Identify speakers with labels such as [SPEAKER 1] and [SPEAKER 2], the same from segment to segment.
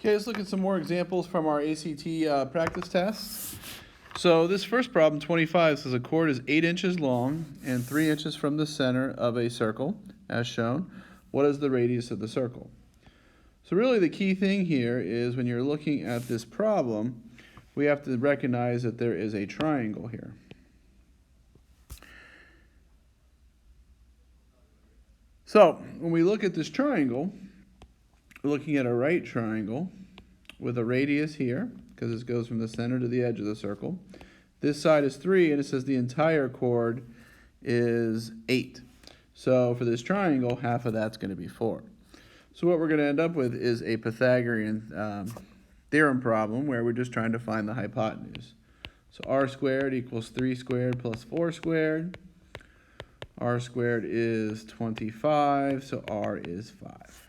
[SPEAKER 1] Okay, let's look at some more examples from our ACT practice tests. So this first problem, 25, says a chord is 8 inches long and 3 inches from the center of a circle, as shown. What is the radius of the circle? So really the key thing here is when you're looking at this problem, we have to recognize that there is a triangle here. So when we look at this triangle, we're looking at a right triangle with a radius here, because this goes from the center to the edge of the circle. This side is 3, and it says the entire chord is 8. So for this triangle, half of that's going to be 4. So what we're going to end up with is a Pythagorean theorem problem where we're just trying to find the hypotenuse. So r squared equals 3 squared plus 4 squared. R squared is 25, so r is 5.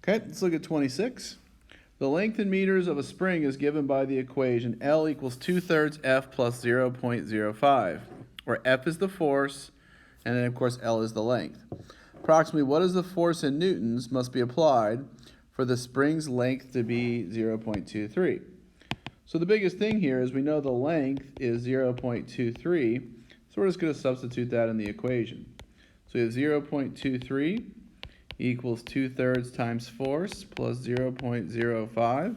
[SPEAKER 1] Okay, let's look at 26. The length in meters of a spring is given by the equation L equals 2/3 F plus 0.05, where F is the force, and then of course L is the length. Approximately what is the force in newtons must be applied for the spring's length to be 0.23? So the biggest thing here is we know the length is 0.23, so we're just going to substitute that in the equation. So we have 0.23 equals 2/3 times force plus 0.05.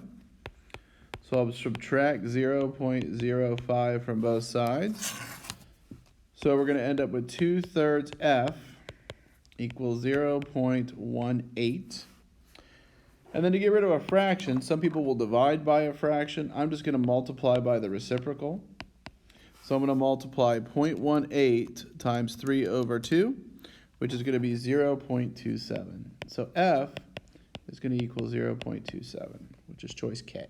[SPEAKER 1] So I'll subtract 0.05 from both sides. So we're going to end up with 2/3 F equals 0.18. And then to get rid of a fraction, some people will divide by a fraction. I'm just going to multiply by the reciprocal. So I'm going to multiply 0.18 times 3 over 2, which is going to be 0.27. So F is going to equal 0.27, which is choice K.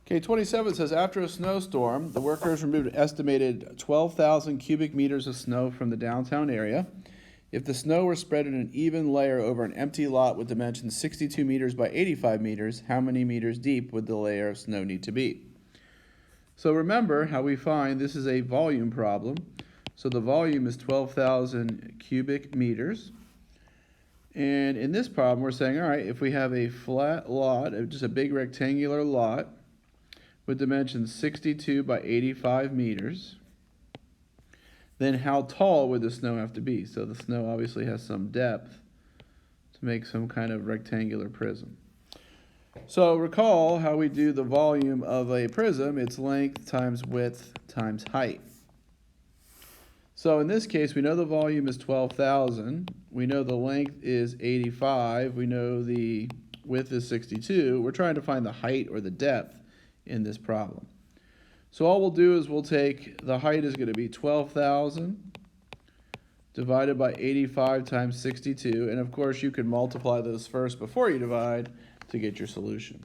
[SPEAKER 1] Okay, 27 says, after a snowstorm, the workers removed an estimated 12,000 cubic meters of snow from the downtown area. If the snow were spread in an even layer over an empty lot with dimensions 62 meters by 85 meters, how many meters deep would the layer of snow need to be? So remember how we find this is a volume problem. So the volume is 12,000 cubic meters. And in this problem, we're saying, all right, if we have a flat lot, just a big rectangular lot, with dimensions 62 by 85 meters, then how tall would the snow have to be? So the snow obviously has some depth to make some kind of rectangular prism. So recall how we do the volume of a prism. It's length times width times height. So in this case, we know the volume is 12,000. We know the length is 85. We know the width is 62. We're trying to find the height or the depth in this problem. So all we'll do is we'll take, the height is going to be 12,000 divided by 85 times 62, and of course you can multiply those first before you divide to get your solution.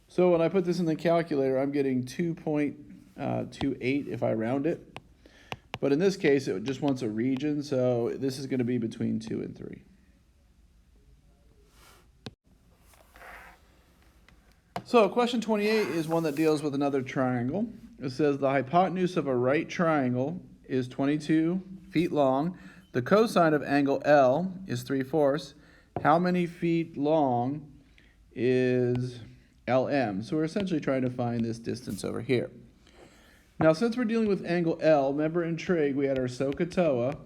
[SPEAKER 1] So when I put this in the calculator, I'm getting 2.28 if I round it, but in this case it just wants a region, so this is going to be between 2 and 3. So question 28 is one that deals with another triangle. It says the hypotenuse of a right triangle is 22 feet long. The cosine of angle L is 3/4. How many feet long is LM? So we're essentially trying to find this distance over here. Now since we're dealing with angle L, remember in trig we had our SOHCAHTOA.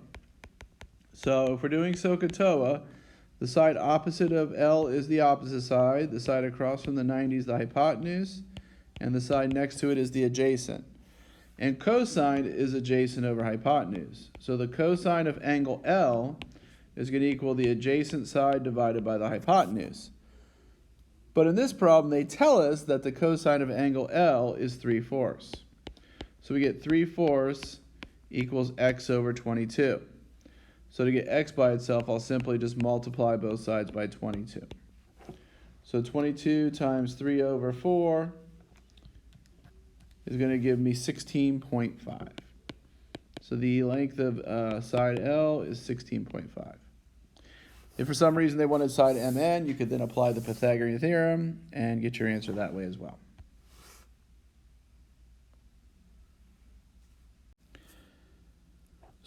[SPEAKER 1] So if we're doing SOHCAHTOA, the side opposite of L is the opposite side. The side across from the 90 is the hypotenuse. And the side next to it is the adjacent. And cosine is adjacent over hypotenuse. So the cosine of angle L is going to equal the adjacent side divided by the hypotenuse. But in this problem, they tell us that the cosine of angle L is 3/4. So we get 3/4 equals x over 22. So to get x by itself, I'll simply just multiply both sides by 22. So 22 times 3 over 4 is going to give me 16.5. So the length of side L is 16.5. If for some reason they wanted side MN, you could then apply the Pythagorean theorem and get your answer that way as well.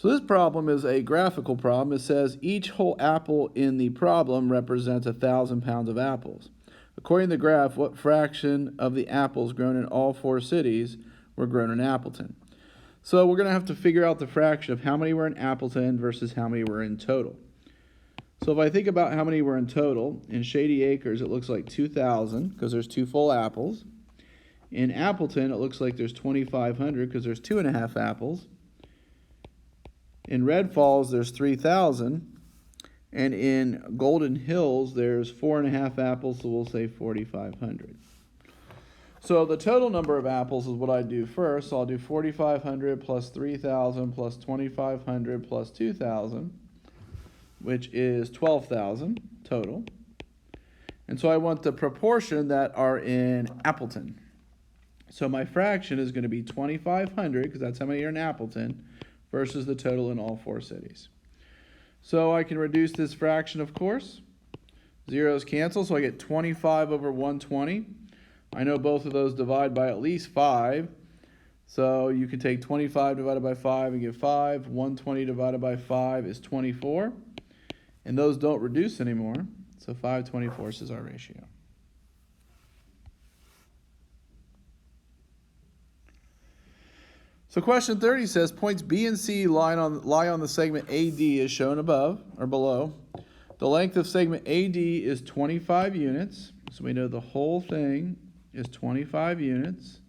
[SPEAKER 1] So this problem is a graphical problem. It says each whole apple in the problem represents 1,000 pounds of apples. According to the graph, what fraction of the apples grown in all 4 cities were grown in Appleton? So we're going to have to figure out the fraction of how many were in Appleton versus how many were in total. So if I think about how many were in total, in Shady Acres it looks like 2,000 because there's 2 full apples. In Appleton it looks like there's 2,500 because there's 2.5 apples. In Red Falls there's 3,000. And in Golden Hills there's 4.5 apples, so we'll say 4,500. So the total number of apples is what I do first. So I'll do 4,500 plus 3,000 plus 2,500 plus 2,000, which is 12,000 total. And so I want the proportion that are in Appleton. So my fraction is going to be 2,500, because that's how many are in Appleton, versus the total in all 4 cities. So I can reduce this fraction, of course. Zeros cancel, so I get 25 over 120. I know both of those divide by at least 5. So you can take 25 divided by 5 and get 5. 120 divided by 5 is 24. And those don't reduce anymore. So 5/24 is our ratio. So question 30 says points B and C lie on the segment AD as shown above or below. The length of segment AD is 25 units. So we know the whole thing is 25 units.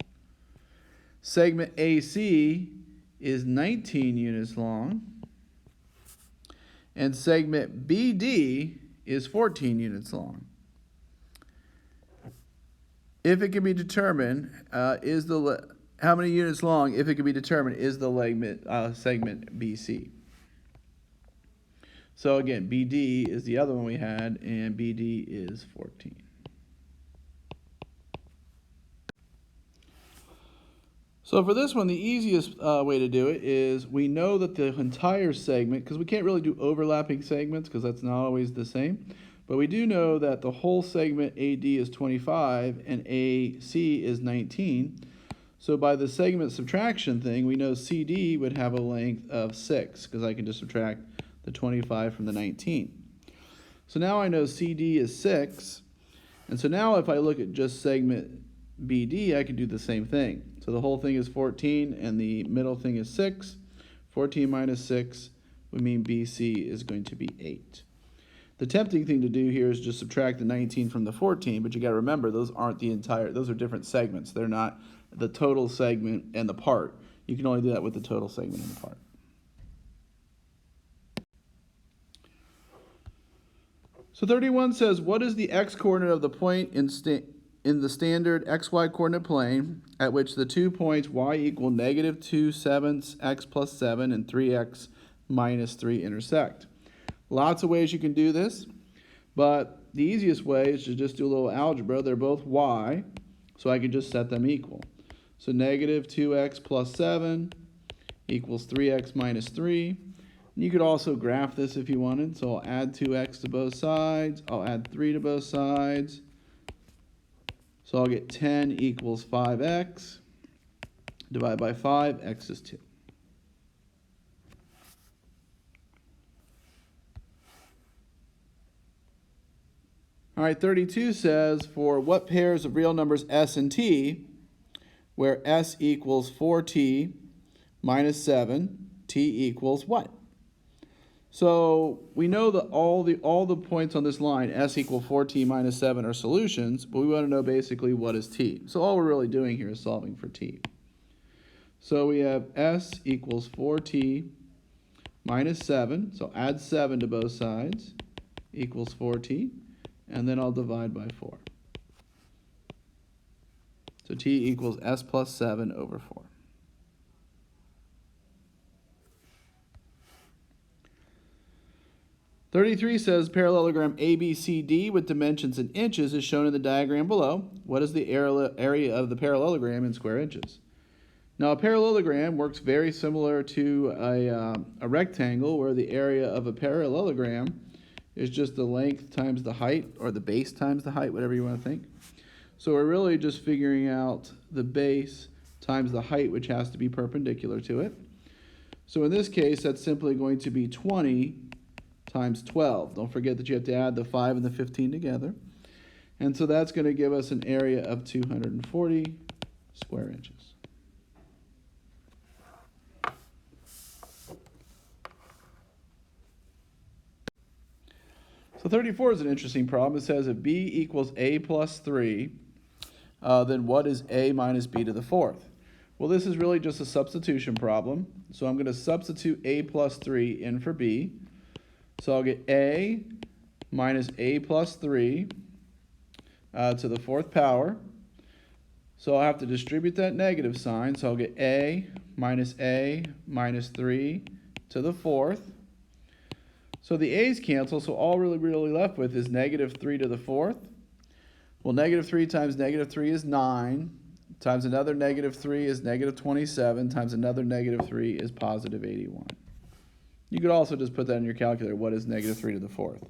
[SPEAKER 1] Segment AC is 19 units long. And segment BD is 14 units long. If it can be determined, how many units long, if it can be determined, is the segment BC. So again, BD is the other one we had, and BD is 14. So for this one, the easiest way to do it is we know that the entire segment, because we can't really do overlapping segments because that's not always the same, but we do know that the whole segment AD is 25 and AC is 19. So by the segment subtraction thing, we know CD would have a length of 6 because I can just subtract the 25 from the 19. So now I know CD is 6. And so now if I look at just segment BD, I can do the same thing. So the whole thing is 14 and the middle thing is 6. 14 minus 6 would mean BC is going to be 8. The tempting thing to do here is just subtract the 19 from the 14, but you got to remember those aren't those are different segments. They're not the total segment and the part. You can only do that with the total segment and the part. So 31 says, what is the x-coordinate of the point in the standard xy coordinate plane at which the 2 points y equal negative 2/7 x plus 7 and 3x minus 3 intersect? Lots of ways you can do this, but the easiest way is to just do a little algebra. They're both y, so I can just set them equal. So negative 2x plus 7 equals 3x minus 3. And you could also graph this if you wanted. So I'll add 2x to both sides. I'll add 3 to both sides. So I'll get 10 equals 5x. Divide by 5, x is 2. All right, 32 says, for what pairs of real numbers s and t, where s equals 4t minus 7, t equals what? So we know that all the points on this line, s equals 4t minus 7, are solutions, but we want to know basically what is t. So all we're really doing here is solving for t. So we have s equals 4t minus 7, so add 7 to both sides, equals 4t, and then I'll divide by 4. So t equals s plus 7 over 4. (33) says parallelogram ABCD with dimensions in inches is shown in the diagram below. What is the area of the parallelogram in square inches? Now a parallelogram works very similar to a rectangle, where the area of a parallelogram is just the length times the height, or the base times the height, whatever you want to think. So we're really just figuring out the base times the height, which has to be perpendicular to it. So in this case, that's simply going to be 20 times 12. Don't forget that you have to add the 5 and the 15 together. And so that's going to give us an area of 240 square inches. So 34 is an interesting problem. It says if b equals a plus 3, then what is a minus b to the fourth? Well, this is really just a substitution problem. So I'm going to substitute a plus 3 in for b. So I'll get a minus a plus 3 to the fourth power. So I'll have to distribute that negative sign. So I'll get a minus 3 to the fourth. So the a's cancel, so all really left with is negative 3 to the fourth. Well, negative 3 times negative 3 is 9, times another negative 3 is negative 27, times another negative 3 is positive 81. You could also just put that in your calculator. What is negative 3 to the fourth?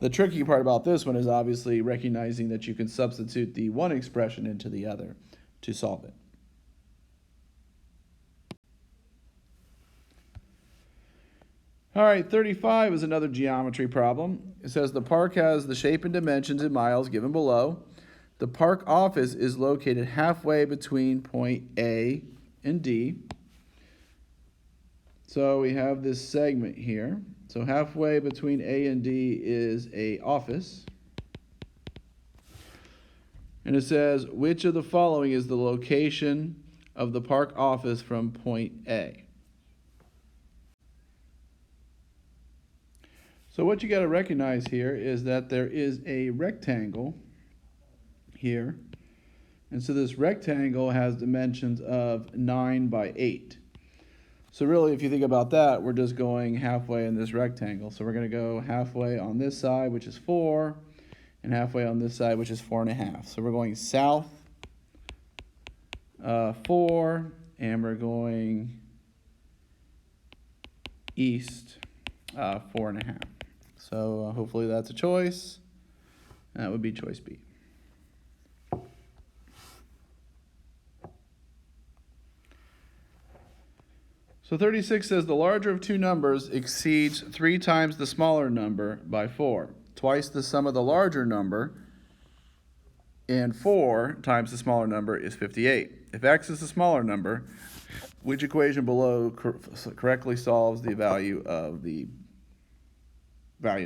[SPEAKER 1] The tricky part about this one is obviously recognizing that you can substitute the one expression into the other to solve it. All right, 35 is another geometry problem. It says the park has the shape and dimensions in miles given below. The park office is located halfway between point A and D. So we have this segment here. So halfway between A and D is a office. And it says, which of the following is the location of the park office from point A? So what you got to recognize here is that there is a rectangle here. And so this rectangle has dimensions of 9 by 8. So really, if you think about that, we're just going halfway in this rectangle. So we're going to go halfway on this side, which is 4, and halfway on this side, which is 4.5. So we're going south 4, and we're going east 4.5. So hopefully that's a choice. That would be choice B. So 36 says the larger of two numbers exceeds 3 times the smaller number by 4. Twice the sum of the larger number and 4 times the smaller number is 58. If x is the smaller number, which equation below correctly solves the value of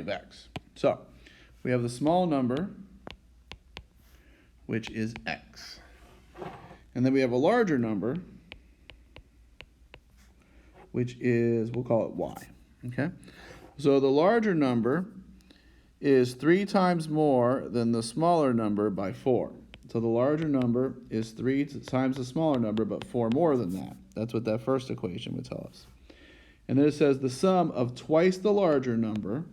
[SPEAKER 1] x? So we have the small number, which is x. And then we have a larger number, which is, we'll call it y. Okay? So the larger number is 3 times more than the smaller number by 4. So the larger number is 3 times the smaller number, but 4 more than that. That's what that first equation would tell us. And then it says the sum of twice the larger number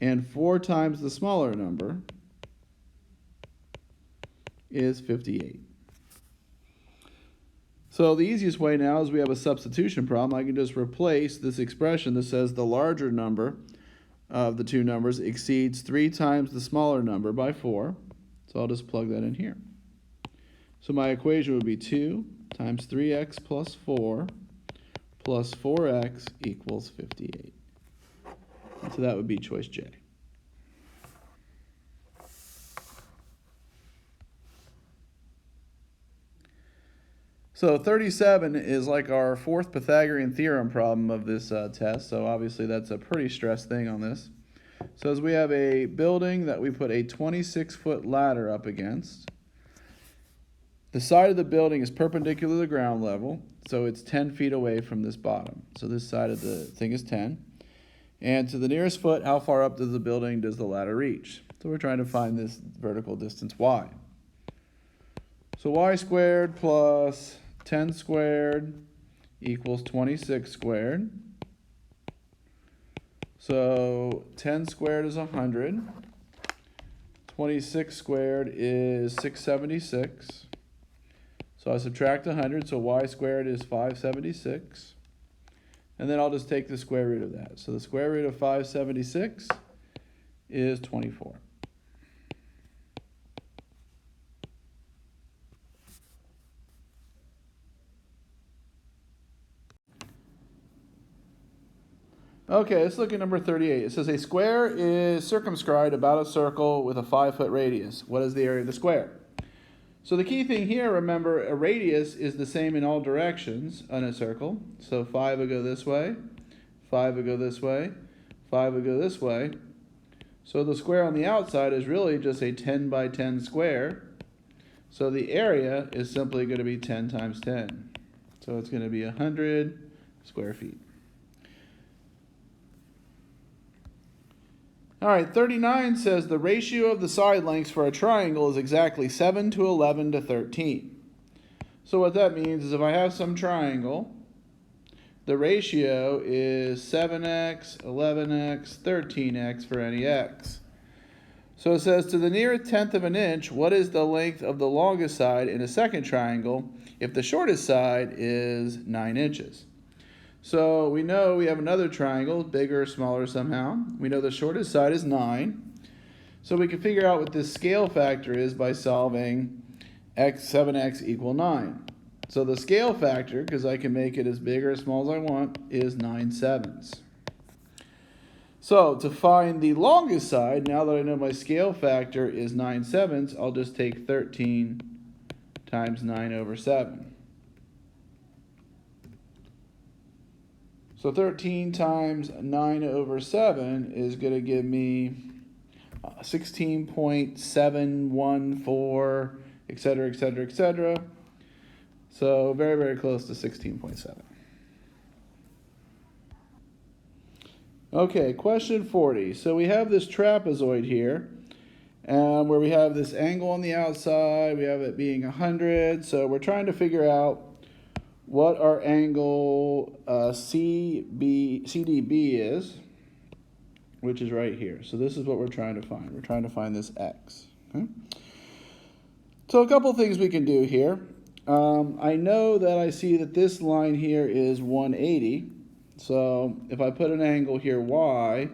[SPEAKER 1] and 4 times the smaller number is 58. So the easiest way now is we have a substitution problem. I can just replace this expression that says the larger number of the two numbers exceeds 3 times the smaller number by 4. So I'll just plug that in here. So my equation would be 2 times 3x plus 4 plus 4x equals 58. And so that would be choice J. So 37 is like our fourth Pythagorean theorem problem of this test. So obviously that's a pretty stressed thing on this. So as we have a building that we put a 26-foot ladder up against. The side of the building is perpendicular to the ground level, so it's 10 feet away from this bottom. So this side of the thing is 10. And to the nearest foot, how far up does the building does the ladder reach? So we're trying to find this vertical distance y. So y squared plus 10 squared equals 26 squared. So 10 squared is 100. 26 squared is 676. So I subtract 100, so y squared is 576. And then I'll just take the square root of that. So the square root of 576 is 24. Okay, let's look at number 38. It says a square is circumscribed about a circle with a 5-foot radius. What is the area of the square? So the key thing here, remember, a radius is the same in all directions on a circle. So 5 would go this way, 5 would go this way, 5 would go this way. So the square on the outside is really just a 10 by 10 square. So the area is simply going to be 10 times 10. So it's going to be 100 square feet. All right, 39 says the ratio of the side lengths for a triangle is exactly 7 to 11 to 13. So what that means is if I have some triangle, the ratio is 7x, 11x, 13x for any x. So it says to the nearest tenth of an inch, what is the length of the longest side in a second triangle if the shortest side is 9 inches? So we know we have another triangle, bigger or smaller somehow. We know the shortest side is 9. So we can figure out what this scale factor is by solving 7x equal 9. So the scale factor, because I can make it as big or as small as I want, is 9/7. So to find the longest side, now that I know my scale factor is 9/7, I'll just take 13 times 9 over 7. So 13 times 9 over 7 is going to give me 16.714, etc., etc., etc. So very, very close to 16.7. Okay, question 40. So we have this trapezoid here, where we have this angle on the outside. We have it being 100. So we're trying to figure out what our angle CDB is, which is right here. So this is what we're trying to find. We're trying to find this x. Okay? So a couple things we can do here. I know that I see that this line here is 180. So if I put an angle here, y,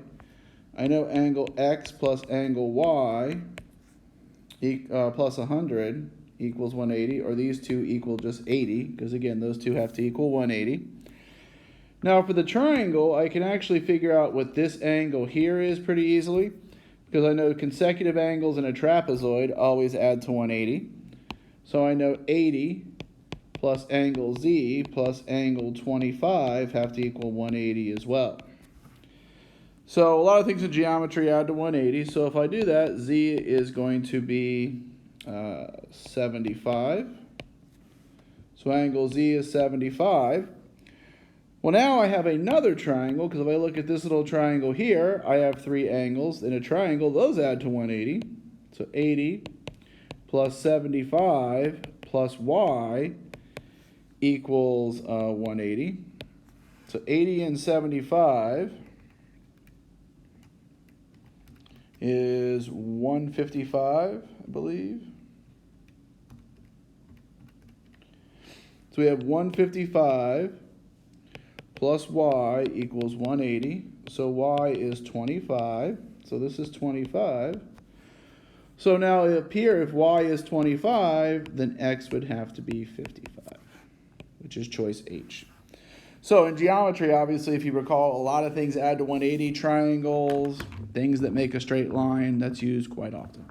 [SPEAKER 1] I know angle x plus angle y plus 100 equals 180, or these two equal just 80, because again, those two have to equal 180. Now for the triangle, I can actually figure out what this angle here is pretty easily, because I know consecutive angles in a trapezoid always add to 180. So I know 80 plus angle z plus angle 25 have to equal 180 as well. So a lot of things in geometry add to 180. So if I do that, z is going to be 75. So angle z is 75. Well, now I have another triangle, because if I look at this little triangle here, I have 3 angles in a triangle. Those add to 180. So 80 plus 75 plus y equals 180. So 80 and 75 is 155, I believe. So we have 155 plus y equals 180. So y is 25. So this is 25. So now up here, if y is 25, then x would have to be 55, which is choice H. So in geometry, obviously, if you recall, a lot of things add to 180, triangles, things that make a straight line, that's used quite often.